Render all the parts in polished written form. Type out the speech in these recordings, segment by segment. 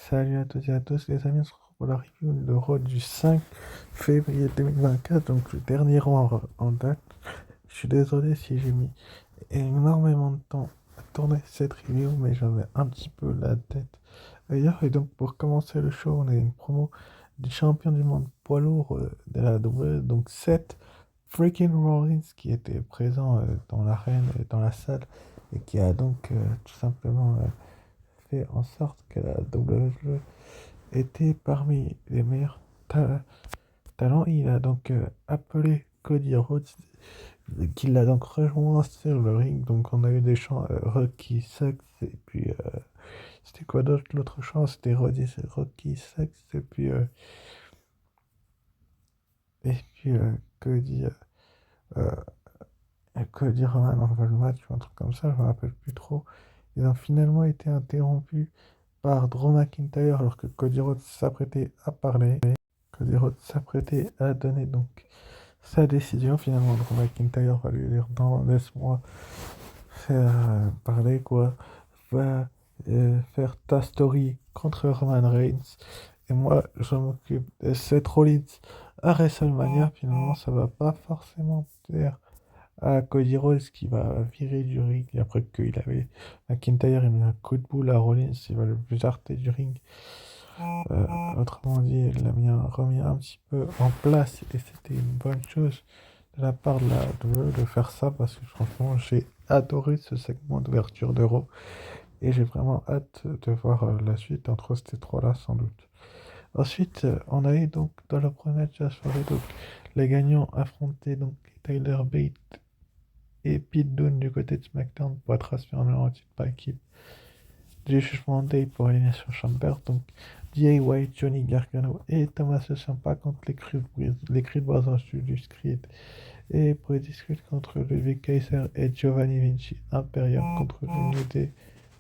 Salut à toutes et à tous les amis, on se retrouve pour la review de l'Euro du 5 février 2024, donc le dernier rang en date. Je suis désolé si j'ai mis énormément de temps à tourner cette review, mais j'avais un petit peu la tête ailleurs. Et donc pour commencer le show, on a une promo du champion du monde poids lourd de la WWE, donc Seth freaking Rollins qui était présent dans l'arène, dans la salle, et qui a donc tout simplement fait en sorte que la WWE était parmi les meilleurs talents. Il a donc appelé Cody Rhodes, qui l'a donc rejoint sur le ring. Donc on a eu des chants Rocky Sucks, et puis c'était quoi d'autre? L'autre chant c'était Rocky Sucks, et puis Cody, euh, Cody Roman envoie le match ou un truc comme ça, je me rappelle plus trop. Ils ont finalement été interrompus par Drew McIntyre alors que Cody Rhodes s'apprêtait à parler. Cody Rhodes s'apprêtait à donner donc sa décision. Finalement, Drew McIntyre va lui dire non, laisse-moi faire parler, quoi. Va faire ta story contre Roman Reigns. Et moi, je m'occupe de Seth Rollins à WrestleMania. Finalement, ça va pas forcément plaire à Cody Rhodes qui va virer du ring. Et après qu'il avait McIntyre, il met un coup de boule à Rollins, il va le jarter du ring. Euh, Autrement dit, il l'a remis un petit peu en place et c'était une bonne chose de la part de faire ça parce que franchement, j'ai adoré ce segment d'ouverture d'Euro et j'ai vraiment hâte de voir la suite entre ces trois-là sans doute. Ensuite, on a eu donc dans le premier match de la soirée, donc, les gagnants affrontaient donc Tyler Bate et Pete Dunne du côté de SmackDown pour être aspirant en titre par équipe. Judgment Day pour Elimination Chamber, donc D.A. White, Johnny Gargano et Thomas Ciampa contre les Creed Brothers Julius Creed et Brady Creed contre Ludwig Kaiser et Giovanni Vinci Imperium contre le New Day,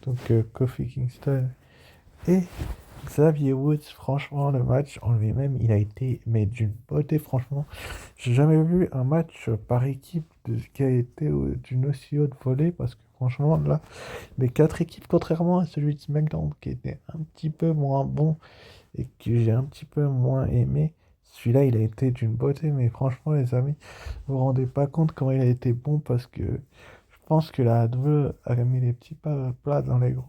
donc Kofi Kingston et Xavier Woods. Franchement, le match en lui-même, il a été mais d'une beauté, franchement. J'ai jamais vu un match par équipe qui a été d'une aussi haute volée parce que franchement, là, les quatre équipes, contrairement à celui de SmackDown qui était un petit peu moins bon et que j'ai un petit peu moins aimé, celui-là, il a été d'une beauté. Mais franchement, les amis, vous vous rendez pas compte comment il a été bon parce que je pense que la AEW a mis les petits pas plats dans les gros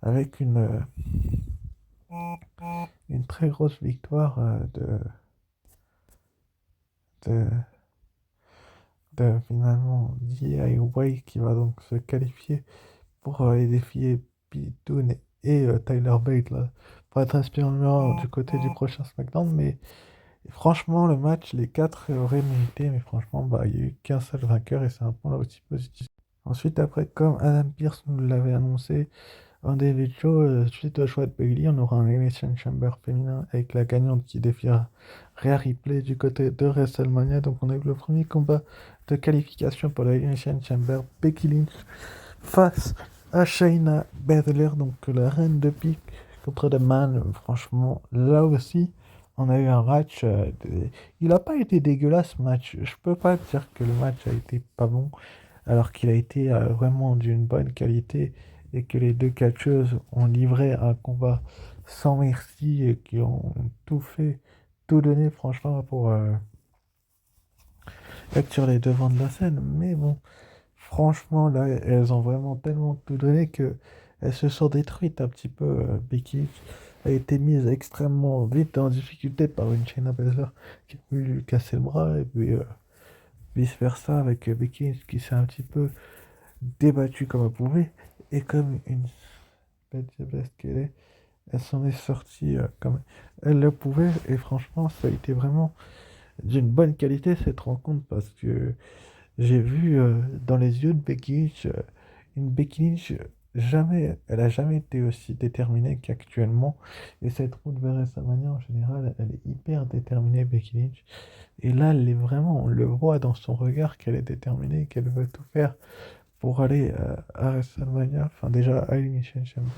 avec une très grosse victoire de, de finalement DIY qui va donc se qualifier pour les défier Pitoun et Tyler Bate là, pour être aspirant numéro 1 du côté du prochain SmackDown. Mais franchement, le match, les quatre auraient mérité, mais franchement, bah, il n'y a eu qu'un seul vainqueur et c'est un point là aussi positif. Ensuite, après, comme Adam Pearce nous l'avait annoncé, en début de show, suite au choix de Bayley, on aura un Elimination Chamber féminin avec la gagnante qui défiera Rhea Ripley du côté de WrestleMania. Donc on a eu le premier combat de qualification pour la Elimination Chamber, Becky Lynch face à Shayna Baszler, donc la reine de pique contre The Man. Franchement, là aussi, on a eu un match. Il n'a pas été dégueulasse ce match. Je peux pas dire que le match a été pas bon, alors qu'il a été vraiment d'une bonne qualité et que les deux catcheuses ont livré un combat sans merci et qui ont tout fait, tout donné franchement pour être sur les devants de la scène. Mais bon, franchement là, elles ont vraiment tellement tout donné que elles se sont détruites un petit peu. Becky a été mise extrêmement vite en difficulté par une Shayna Baszler qui a pu lui casser le bras et puis vice versa avec Becky Lynch qui s'est un petit peu débattue comme elle pouvait et comme une bête diablesse qu'elle est, elle s'en est sortie comme elle le pouvait. Et franchement, ça a été vraiment d'une bonne qualité cette rencontre parce que j'ai vu dans les yeux de Becky Lynch une Becky Lynch jamais, elle a jamais été aussi déterminée qu'actuellement. Et cette route vers sa manière en général, elle est hyper déterminée, Becky Lynch. Et là, elle est vraiment, on le voit dans son regard qu'elle est déterminée, qu'elle veut tout faire pour aller à WrestleMania, enfin déjà à Elimination Chamber.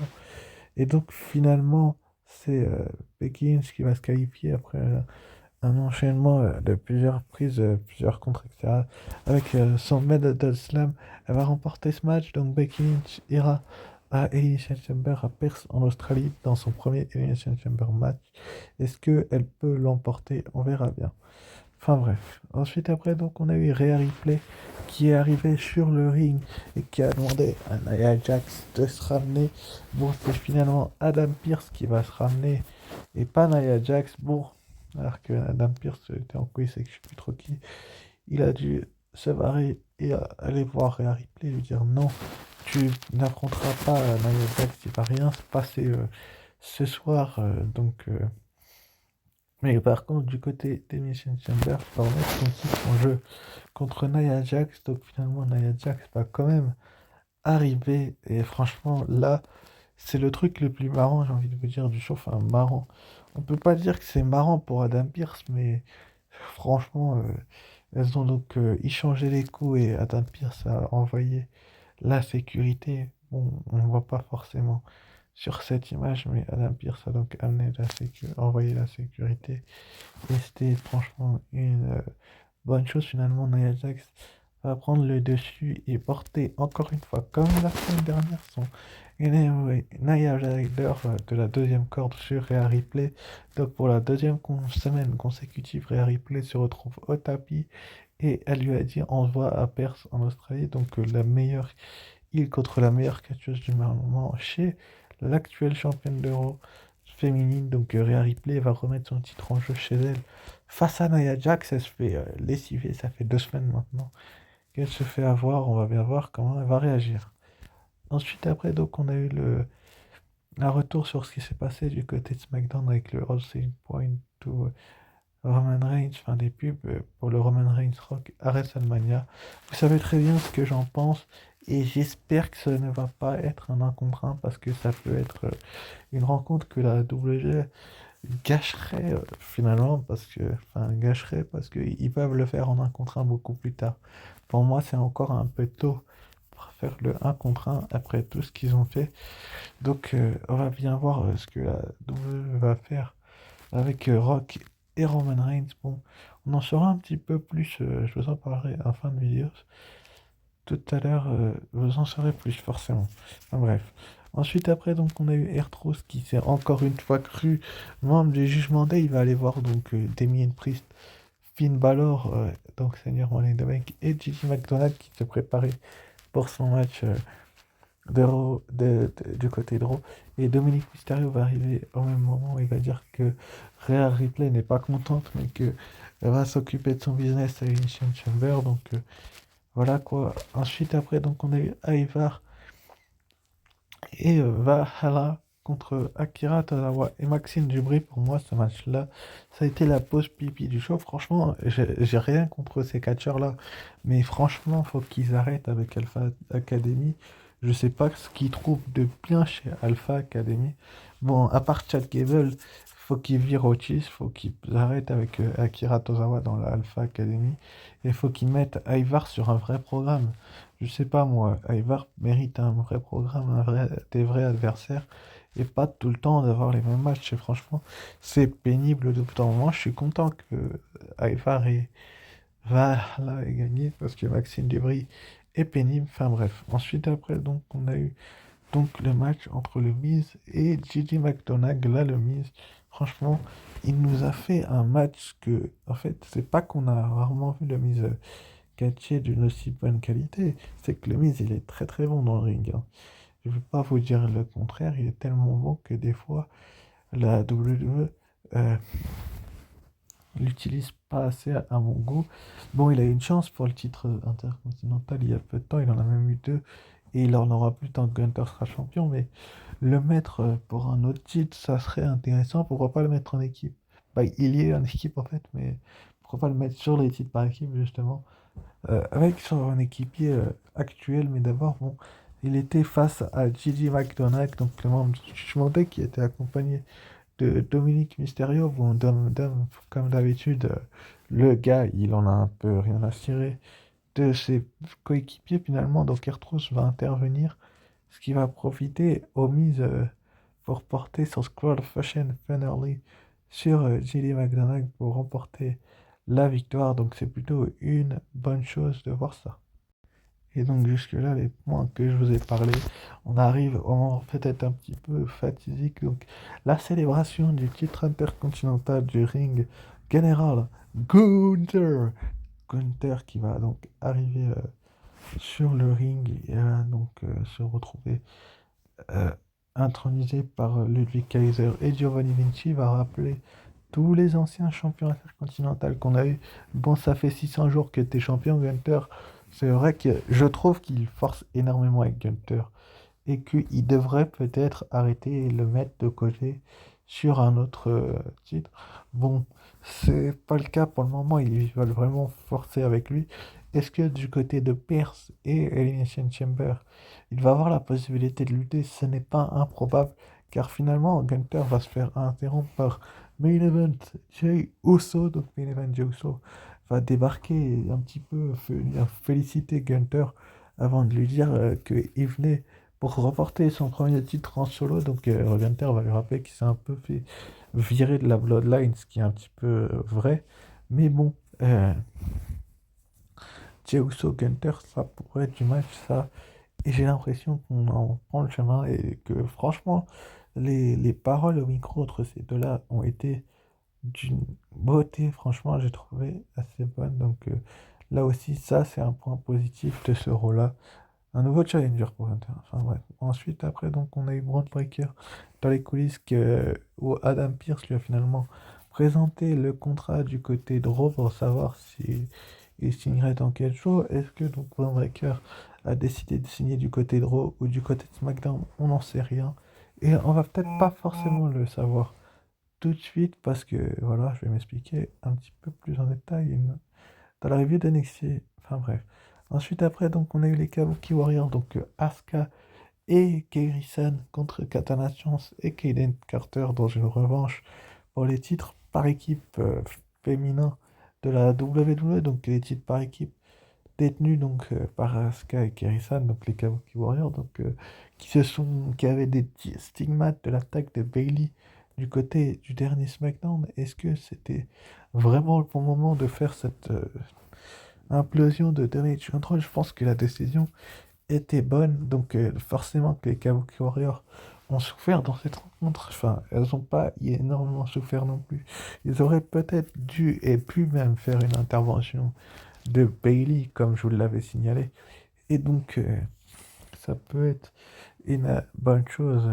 Et donc finalement, c'est Becky Lynch qui va se qualifier après un enchaînement de plusieurs prises, plusieurs contres, etc. Avec son Medal Slam, elle va remporter ce match. Donc Becky Lynch ira Elimination Chamber à Perth en Australie dans son premier Elimination Chamber match. Est-ce qu'elle peut l'emporter? On verra bien. Enfin bref. Ensuite, après, donc, on a eu Rhea Ripley qui est arrivé sur le ring et qui a demandé à Nia Jax de se ramener. Bon, c'est finalement Adam Pearce qui va se ramener et pas Nia Jax. Bon, alors que Adam Pearce était en couille, c'est que je sais plus trop qui. Il a dû se barrer et aller voir Rhea Ripley et lui dire non, tu n'affronteras pas Nia Jax, il va rien se passer ce soir. Mais par contre, du côté d'Elimination Chamber, va remettre son titre en jeu contre Nia Jax. Donc finalement, Nia Jax va quand même arriver. Et franchement, là, c'est le truc le plus marrant, j'ai envie de vous dire, du show. Enfin, marrant. On peut pas dire que c'est marrant pour Adam Pearce, mais franchement, elles ont donc échangé les coups et Adam Pearce a envoyé la sécurité. Bon, on ne voit pas forcément sur cette image, mais Adam Pearce a donc envoyé la sécurité. Et c'était franchement une bonne chose finalement. Nia Jax va prendre le dessus et porter encore une fois, comme la semaine dernière, son Nia Rider de la deuxième corde sur Rhea Ripley. Donc pour la deuxième semaine consécutive, Rhea Ripley se retrouve au tapis et elle lui a dit on se voit à Perth en Australie. Donc la meilleure île contre la meilleure catcheuse du moment chez l'actuelle championne d'Euro féminine. Donc Rhea Ripley va remettre son titre en jeu chez elle face à Nia Jax. Elle se fait lessiver, ça fait 2 semaines maintenant qu'elle se fait avoir. On va bien voir comment elle va réagir. Ensuite, après, donc, on a eu un retour sur ce qui s'est passé du côté de SmackDown avec le All Selling Point to Roman Reigns, enfin des pubs pour le Roman Reigns Rock à WrestleMania. Vous savez très bien ce que j'en pense et j'espère que ce ne va pas être un 1 contre 1 parce que ça peut être une rencontre que la WWE gâcherait finalement parce qu'ils peuvent le faire en 1 contre 1 beaucoup plus tard. Pour moi, c'est encore un peu tôt pour faire le 1 contre 1 après tout ce qu'ils ont fait. Donc, on va bien voir ce que la WWE va faire avec Rock et Roman Reigns. Bon, on en saura un petit peu plus, je vous en parlerai en fin de vidéo. Tout à l'heure, vous en saurez plus forcément. Enfin, bref. Ensuite, après, donc, on a eu R-Truth qui s'est encore une fois cru membre du Jugement Day. Il va aller voir donc Damien Priest, Finn Balor, donc Seigneur Money in the Bank, et Gigi McDonald qui se préparait pour son match du côté de Raw. Et Dominic Mysterio va arriver au même moment. Il va dire que Rhea Ripley n'est pas contente, mais que elle va s'occuper de son business à Elimination Chamber. Donc voilà quoi. Ensuite, après, donc on a eu Ivar et Valhalla contre Akira Tozawa et Maxime Dubry. Pour moi, ce match-là, ça a été la pause pipi du show. Franchement, j'ai rien contre ces catcheurs-là, mais franchement, faut qu'ils arrêtent avec Alpha Academy. Je sais pas ce qu'ils trouvent de bien chez Alpha Academy. Bon, à part Chad Gable, faut qu'ils virent Otis, faut qu'ils arrêtent avec Akira Tozawa dans la Alpha Academy, et faut qu'ils mettent Ivar sur un vrai programme. Je sais pas moi, Ivar mérite un vrai programme, des vrais adversaires et pas tout le temps d'avoir les mêmes matchs. Et franchement, c'est pénible de bout en moment. Je suis content que Ivar ait gagné parce que Maxime Dubry est pénible. Enfin bref. Ensuite, après, donc, on a eu donc le match entre le Miz et Gigi McDonagh. Là, le Miz, franchement, il nous a fait un match que, en fait, c'est pas qu'on a rarement vu le Miz catcher d'une aussi bonne qualité, c'est que le Miz, il est très très bon dans le ring, hein. Je ne veux pas vous dire le contraire, il est tellement bon que des fois, la WWE l'utilise pas assez à mon goût. Bon, il a eu une chance pour le titre intercontinental il y a peu de temps, il en a même eu deux, et il en aura plus tant que Gunther sera champion, mais le mettre pour un autre titre, ça serait intéressant. Pourquoi pas le mettre en équipe? Bah, il y est en équipe en fait, mais pourquoi pas le mettre sur les titres par équipe justement? Avec son équipier actuel, mais d'abord, bon, il était face à Gigi McDonagh, donc le membre du Judgment Day qui était accompagné de Dominique Mysterio. Bon, comme d'habitude, le gars, il en a un peu rien à cirer de ses coéquipiers finalement, donc R-Truth va intervenir, ce qui va profiter aux mises pour porter son Scroll of Fashion Finale sur Gigi McDonagh pour remporter la victoire. Donc c'est plutôt une bonne chose de voir ça. Et donc jusque-là, les points que je vous ai parlé, on arrive au moment peut-être un petit peu fatidique. Donc la célébration du titre intercontinental du ring général Gunther. Gunther qui va donc arriver sur le ring et va donc se retrouver euh, intronisé par Ludwig Kaiser et Giovanni Vinci, va rappeler tous les anciens champions intercontinentaux qu'on a eu. Bon, ça fait 600 jours que tu es champion, Gunther. C'est vrai que je trouve qu'il force énormément avec Gunther et qu'il devrait peut-être arrêter et le mettre de côté sur un autre titre. Bon, c'est pas le cas pour le moment, ils veulent vraiment forcer avec lui. Est-ce que du côté de Pierce et Elimination Chamber, il va avoir la possibilité de lutter? Ce n'est pas improbable, car finalement, Gunther va se faire interrompre par Main Event Jey Uso. Donc, Main Event Jey Uso va débarquer et un petit peu venir féliciter Gunther avant de lui dire qu'il venait pour remporter son premier titre en solo. Donc, Gunther va lui rappeler qu'il s'est un peu fait virer de la Bloodline, ce qui est un petit peu vrai. Mais bon, Jey Uso Gunther, ça pourrait être du match, ça. Et j'ai l'impression qu'on en prend le chemin et que franchement, les paroles au micro entre ces deux-là ont été d'une beauté, franchement, j'ai trouvé assez bonne. Donc là aussi, ça, c'est un point positif de ce rôle-là. Un nouveau challenger pour Hunter. Enfin bref. Ensuite, après, donc, on a eu Braun Breaker dans les coulisses où Adam Pearce lui a finalement présenté le contrat du côté de Raw pour savoir si il signerait dans quel show. Est-ce que donc Braun Breaker a décidé de signer du côté de Raw ou du côté de SmackDown? On n'en sait rien. Et on va peut-être pas forcément le savoir tout de suite parce que voilà, je vais m'expliquer un petit peu plus en détail dans la review d'NXT. Enfin bref. Ensuite, après, donc, on a eu les Kabuki Warriors, donc Asuka et Kairi Sane contre Katana Chance et Kaden Carter dans une revanche pour les titres par équipe féminin de la WWE, donc les titres par équipe détenus donc par Asuka et Kairi Sane, donc les Kabuki Warriors, donc qui avaient des petits stigmates de l'attaque de Bailey du côté du dernier SmackDown. Est-ce que c'était vraiment le bon moment de faire cette implosion de Damage Control? Je pense que la décision était bonne, donc forcément que les Kabuki Warriors ont souffert dans cette rencontre. Enfin, elles n'ont pas énormément souffert non plus. Ils auraient peut-être dû et pu même faire une intervention de Bailey, comme je vous l'avais signalé. Et donc, ça peut être une bonne chose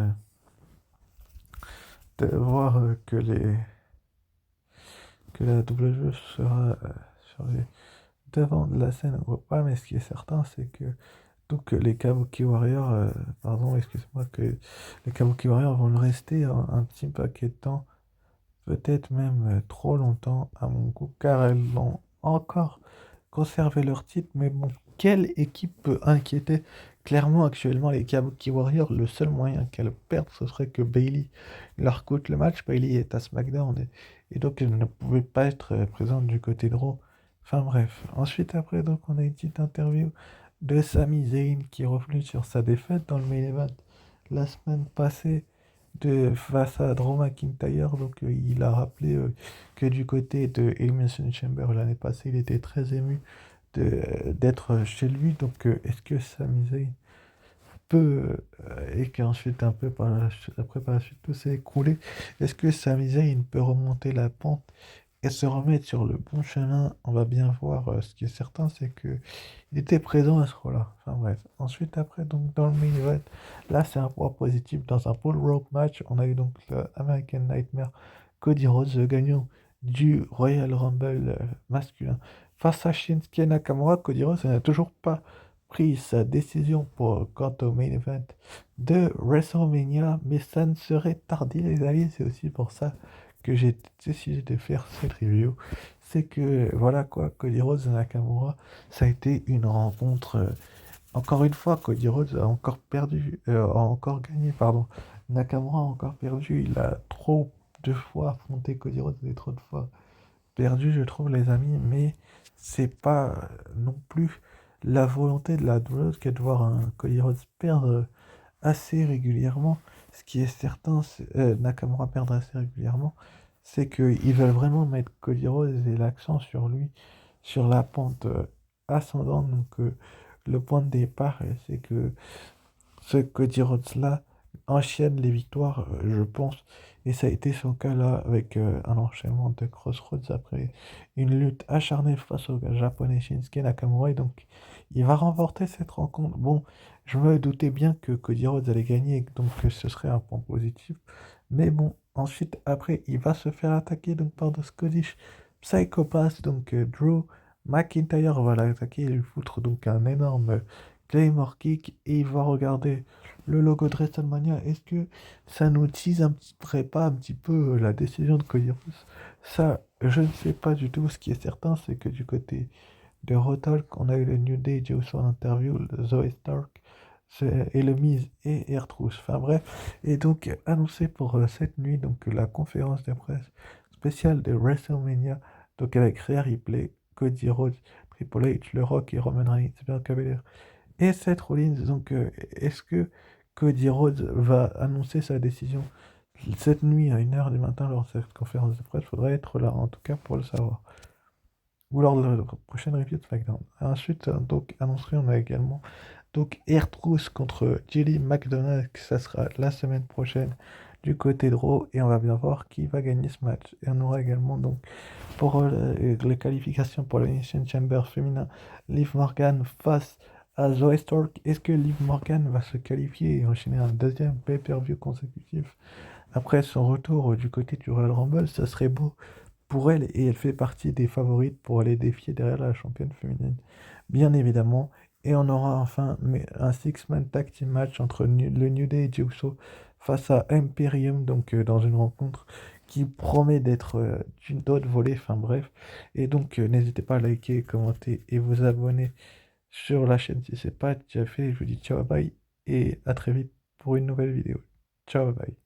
de voir que la WWE sera sur les devant de la scène ou pas, mais ce qui est certain, c'est que donc les Kabuki Warriors, pardon, excuse-moi, que les Kabuki Warriors vont le rester un petit paquet de temps, peut-être même trop longtemps à mon goût, car elles ont encore conservé leur titre, mais bon, quelle équipe peut inquiéter? Clairement, actuellement, les Kabuki Warriors, le seul moyen qu'elles perdent, ce serait que Bailey leur coûte le match. Bailey est à SmackDown et donc elle ne pouvait pas être présente du côté de Raw. Enfin bref. Ensuite, après, donc, on a une petite interview de Sami Zayn qui est revenu sur sa défaite dans le main event la semaine passée face à Drew McIntyre. Donc, il a rappelé que du côté de Elimination Chamber l'année passée, il était très ému d'être chez lui. Donc, est-ce que Sami Zayn peut, et qu'ensuite, un peu après, par la suite, tout s'est écroulé, est-ce que Sami Zayn peut remonter la pente et se remettre sur le bon chemin? On va bien voir. Ce qui est certain, c'est que il était présent à ce rôle-là. Enfin bref. Ensuite, après, donc dans le main event, là, c'est un point positif. Dans un pull rope match, on a eu donc le American Nightmare Cody Rhodes, le gagnant du Royal Rumble masculin, face à Shinsuke Nakamura. Cody Rhodes n'a toujours pas pris sa décision quant au main event de WrestleMania, mais ça ne serait tardé, les amis. C'est aussi pour ça que j'ai décidé de faire cette review. C'est que, voilà quoi, Cody Rhodes et Nakamura, ça a été une rencontre. Encore une fois, Cody Rhodes a encore perdu, a encore gagné, pardon. Nakamura a encore perdu. Il a trop de fois affronté Cody Rhodes et trop de fois perdu, je trouve, les amis. Mais c'est pas non plus la volonté de la WWE que de voir un Cody Rhodes perdre assez régulièrement. Ce qui est certain, Nakamura perdre assez régulièrement, c'est qu'ils veulent vraiment mettre Cody Rhodes et l'accent sur lui, sur la pente ascendante. Donc, le point de départ, c'est que ce Cody Rhodes-là enchaîne les victoires, je pense, et ça a été son cas là avec un enchaînement de Crossroads après une lutte acharnée face au japonais Shinsuke Nakamura, et donc il va remporter cette rencontre. Bon, je me doutais bien que Cody Rhodes allait gagner, et donc que ce serait un point positif, mais bon, ensuite, après, il va se faire attaquer donc par The Scottish Psychopath, donc Drew McIntyre va l'attaquer et lui foutre donc un énorme Claymore Kick, et il va regarder le logo de WrestleMania. Est-ce que ça nous tease pas un petit peu la décision de Cody Rhodes? Ça, je ne sais pas du tout. Ce qui est certain, c'est que du côté de Raw Talk, on a eu le New Day, Joe en interview, le Zoe Stark et le Miz et R-Truth. Enfin bref, et donc annoncé pour cette nuit donc la conférence de presse spéciale de WrestleMania, donc avec Rhea Ripley, Cody Rhodes, Triple H, Le Rock et Roman Reigns, Bianca Belair et Seth Rollins. Donc, est-ce que Cody Rhodes va annoncer sa décision cette nuit à 1h du matin lors de cette conférence de presse? Il faudrait être là, en tout cas, pour le savoir. Ou lors de la prochaine review de SmackDown. Ensuite, donc, annoncerait, on a également donc R-Truth contre Jilly McDonald, que ça sera la semaine prochaine du côté de Raw, et on va bien voir qui va gagner ce match. Et on aura également donc pour les qualifications pour l'Elimination Chamber féminin, Liv Morgan face à Zoe Stark. Est-ce que Liv Morgan va se qualifier et enchaîner un deuxième pay-per-view consécutif après son retour du côté du Royal Rumble? Ça serait beau pour elle, et elle fait partie des favorites pour aller défier derrière la championne féminine, bien évidemment. Et on aura enfin un six-man tag team match entre le New Day et Jey Uso face à Imperium, donc dans une rencontre qui promet d'être d'une autre volée, enfin bref. Et donc n'hésitez pas à liker, commenter et vous abonner sur la chaîne si ce n'est pas déjà fait. Je vous dis ciao, bye, et à très vite pour une nouvelle vidéo. Ciao, bye.